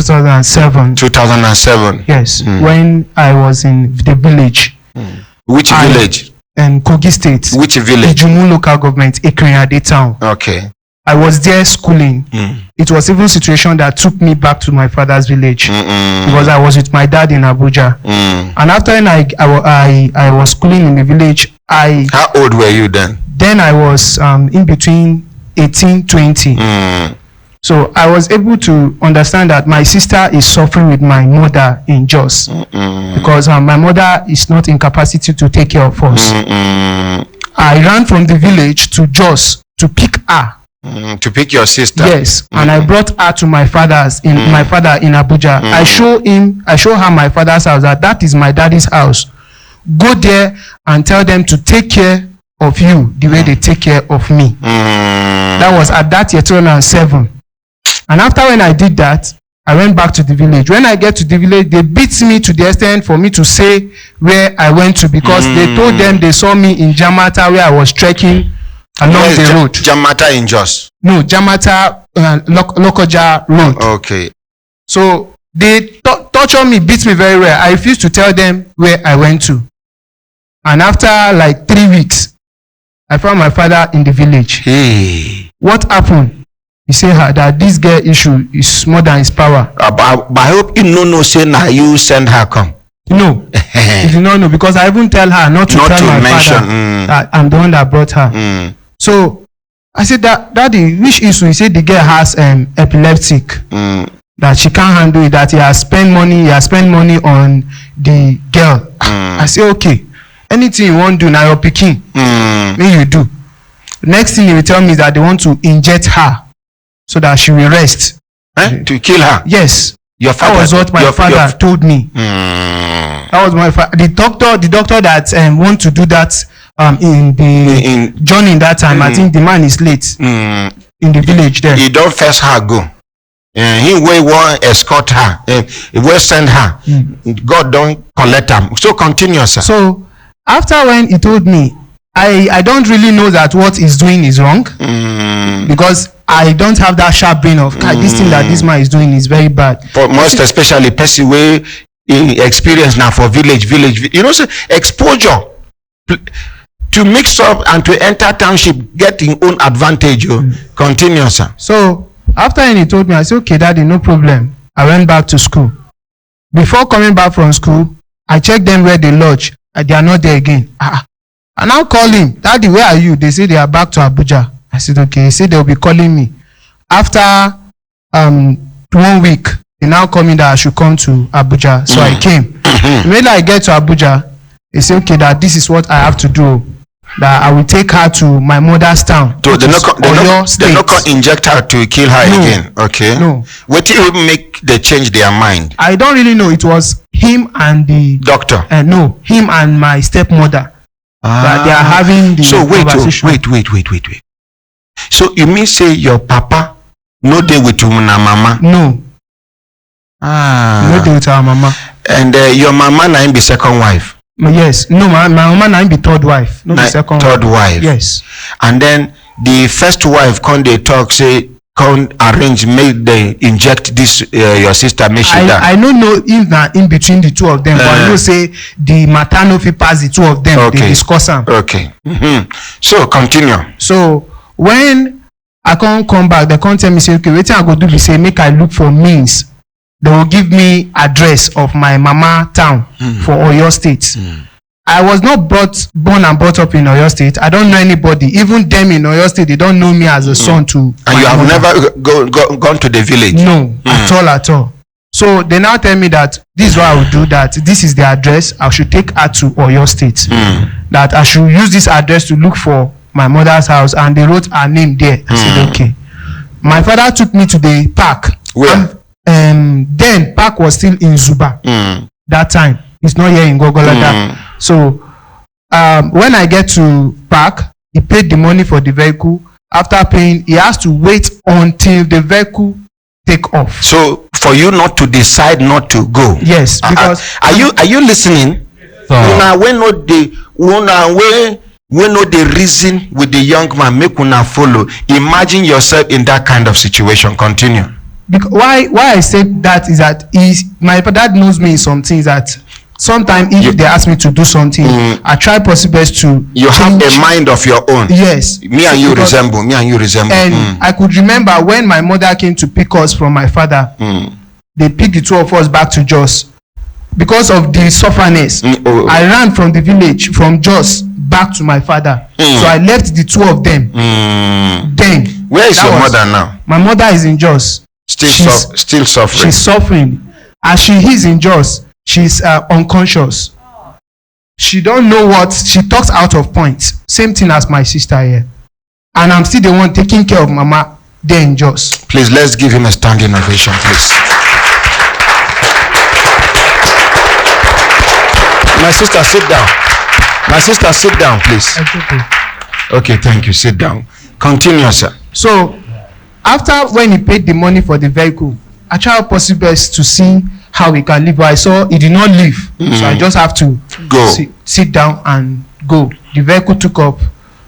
2007. 2007. Yes, when I was in the village. Which village? In Kogi State. Which village? Ijumu local government, Ekrinyade town. Okay. I was there schooling. It was even a situation that took me back to my father's village because I was with my dad in Abuja. And after I was schooling in the village, How old were you then? Then I was in between 18, 20. So I was able to understand that my sister is suffering with my mother in Jos because my mother is not in capacity to take care of us. I ran from the village to Jos to pick her. To pick your sister? Yes, and I brought her to my father's my father in Abuja. I show her my father's house, that is my daddy's house. Go there and tell them to take care of you the way they take care of me. That was at that year 2007. And after when I did that, I went back to the village. When I get to the village, they beat me to the extent for me to say where I went to because they told them they saw me in Jamata where I was trekking along the road. Jamata in Jos? No, Jamata Lokoja road. Okay. So they tortured me, beat me very well. I refused to tell them where I went to. And after like 3 weeks, I found my father in the village. Hey. What happened? He said that this girl issue is more than his power. But I hope you no say now you send her come. No, he did not know because I even tell her not to tell my father that I'm the one that brought her. So I said daddy, which issue? He said the girl has epileptic. That she can't handle it. That he has spent money on the girl. I say okay. Anything you want to do now, you're picking. May you do. Next thing he will tell me is that they want to inject her so that she will rest. To kill her? Yes. Your father, that was what my father told me. That was my father. The doctor that want to do that in journey that time. I think the man is late in the village there. He don't first her go. He will want escort her. He will send her. God don't collect her. So continue, sir. So after when he told me, I don't really know that what he's doing is wrong because I don't have that sharp brain of this thing that this man is doing is very bad. For most especially person way experience now for village, you know, so exposure to mix up and to enter township getting own advantage. Continue, sir. So after he told me, I said, okay, daddy, no problem. I went back to school. Before coming back from school, I checked them where they lodge. They are not there again. I now call him, daddy, where are you? They say they are back to Abuja. I said, okay. He said they'll be calling me. After 1 week, they now call me that I should come to Abuja. So I came. When I get to Abuja, they say, okay, that this is what I have to do. That I will take her to my mother's town. So they're not inject her to kill her again. Okay. No. What did you make they change their mind? I don't really know. It was him and the doctor. No, him and my stepmother. That they are having the wait. So you mean say your papa no dey with your mama? No. No dey with our mama. And your mama na be second wife? Yes. No, my mama na be third wife. No, be second third wife. Yes. And then the first wife come they talk say come arrange make they inject this your sister make she die. I don't know if in between the two of them, but I know say the maternal fit pass the two of them. Okay. They discuss them. Okay. So continue. So when I can't come back, they can't tell me say okay, wetin I go do be say make I look for means. They will give me address of my mama town for Oyo State. I was not born and brought up in Oyo State. I don't know anybody. Even them in Oyo State, they don't know me as a son to. And you have never gone to the village? No, at all. So they now tell me that this is what I will do, that this is the address. I should take her to Oyo State. That I should use this address to look for my mother's house, and they wrote her name there. I said, okay. My father took me to the park. Where? Then park was still in Zuba. That time. It's not here in Gogola. So when I get to park, he paid the money for the vehicle. After paying, he has to wait until the vehicle take off. So for you not to decide not to go? Yes, because are you listening? When no the reason with the young man make una follow. Imagine yourself in that kind of situation. Continue. because why I say that is that my dad knows me in some things that sometimes if they ask me to do something, I try possible best to You have change. a mind of your own. Yes. Me and you Because- resemble. And I could remember when my mother came to pick us from my father, they picked the two of us back to Jos. Because of the sufferness, I ran from the village, from Jos, back to my father. So I left the two of them. Then. Where is your mother now? My mother is in Jos. Still suffering. She's suffering. As she is in Jos, she's unconscious. She don't know what, she talks out of point. Same thing as my sister here. And I'm still the one taking care of Mama there in Jos. Please, let's give him a standing ovation, please. My sister, sit down. My sister, sit down, please. Okay, thank you. Sit down. Continue, sir. So, after when he paid the money for the vehicle, I tried possible best to see how we can live. But I saw he did not leave. So I just have to Go. sit down and go. The vehicle took up.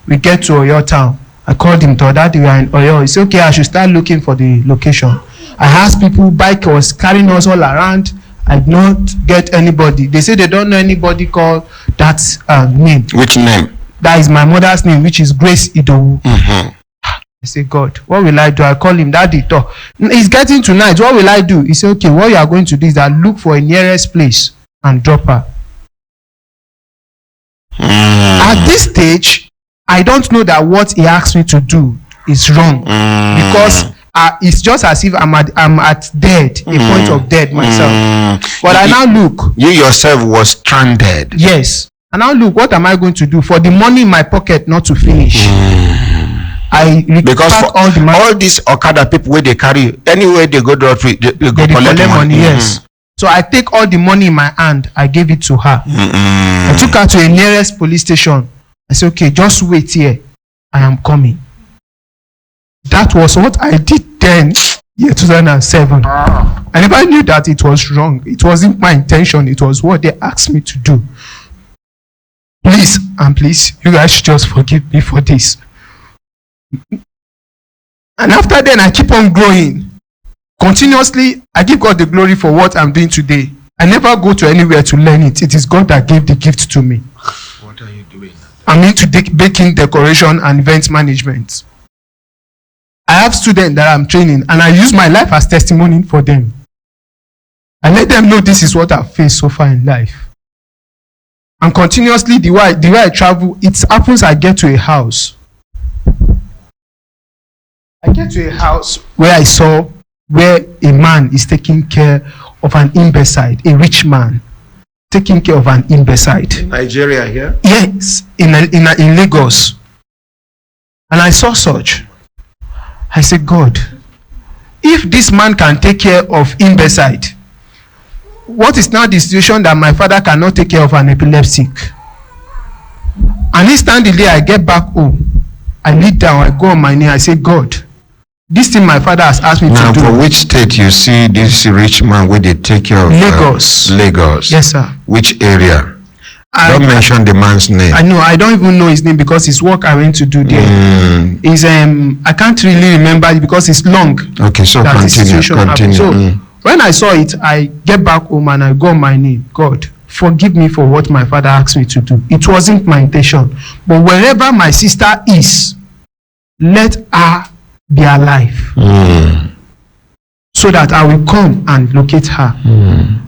We get to Oyo town. I called him to that we are in Oyo. He said, okay, I should start looking for the location. I asked people, bike was carrying us all around. I did not get anybody. They say they don't know anybody called that name. Which name? That is my mother's name, which is Grace Idowu. I say, God, what will I do? I call him, Daddy. It's getting to night. What will I do? He said, okay, what you are going to do is that look for a nearest place and drop her. At this stage, I don't know that what he asked me to do is wrong because it's just as if I'm at dead, a point of dead myself. But I now look. You yourself was stranded. Yes. And now look, what am I going to do for the money in my pocket not to finish? Because for all the money. All these Okada people where they carry anywhere they go to they go collect money. Yes. So I take all the money in my hand. I gave it to her. I took her to the nearest police station. I said, okay, just wait here. I am coming. That was what I did then, year 2007. I never knew that it was wrong. It wasn't my intention. It was what they asked me to do. Please, and please, you guys should just forgive me for this. And after then, I keep on growing. Continuously, I give God the glory for what I'm doing today. I never go to anywhere to learn it. It is God that gave the gift to me. What are you doing? I'm into baking, decoration, and event management. I have students that I'm training, and I use my life as testimony for them. I let them know this is what I've faced so far in life. And continuously, the way I travel, it happens I get to a house. I get to a house where I saw where a man is taking care of an imbecile, a rich man taking care of an imbecile. Nigeria here? Yes, in Lagos. And I saw such. I said, God, if this man can take care of imbecile, what is now the situation that my father cannot take care of an epileptic? And instantly I get back home. I lay down, I go on my knee, I say, God, this thing my father has asked me now, to do. for which state you see this rich man where they take care of? Lagos. Lagos. Yes, sir. Which area? Don't mention the man's name. I know, I don't even know his name because it's work I went to do there. Is I can't really remember it because it's long. Okay, so continue. So when I saw it, I get back home and I go on my knee. God, forgive me for what my father asked me to do. It wasn't my intention. But wherever my sister is, let her be alive. So that I will come and locate her.